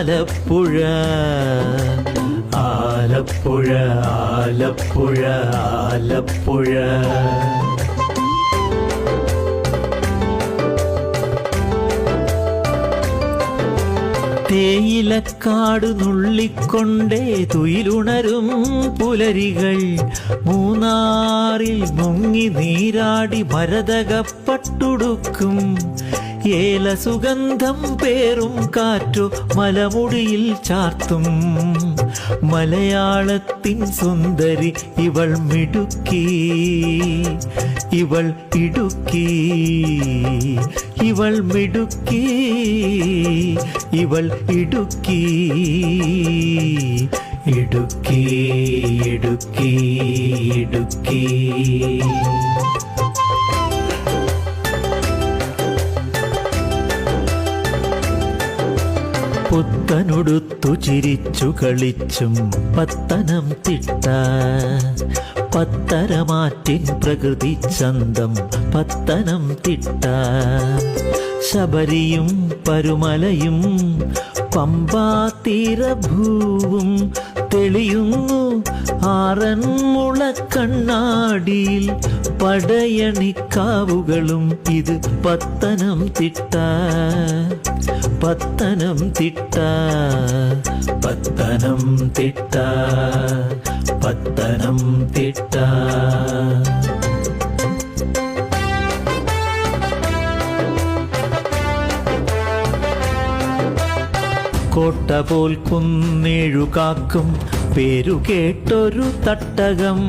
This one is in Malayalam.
ആലപ്പുഴ ആലപ്പുഴ ആലപ്പുഴ ആലപ്പുഴ. തേയിലക്കാട് നുള്ളിക്കൊണ്ടേ തുയിലുണരും പുലരികൾ മൂന്നാറിൽ മുങ്ങി നീരാടി ഭരതകപ്പട്ടുടുക്കും. ഏല സുഗന്ധം പേറും കാറ്റു മലമുടിയിൽ ചാർത്തും. മലയാളത്തിൻ സുന്ദരി ഇവൾ മിടുക്കി ഇവൾ ഇടുക്കി ഇവൾ മിടുക്കി ഇവൾ ഇടുക്കി ഇടുക്കി ഇടുക്കി ഇടുക്കി. പുത്തനുടുത്തു ചിരിച്ചു കളിച്ചും പത്തനംതിട്ട. പത്തരമാറ്റിൻ പ്രകൃതി ചന്തം പത്തനംതിട്ട. ശബരിയും പരുമലയും പമ്പാ തീരഭൂവും തെളിയുന്നു ആറന്മുള കണ്ണാടിയിൽ. പടയണിക്കാവുകളും ഇത് പത്തനംതിട്ട പത്തനംതിട്ട പത്തനംതിട്ട പത്തനംതിട്ട. കോട്ട പോൽ കുന്നേഴു കാക്കും പേരു കേട്ടൊരു തട്ടകം.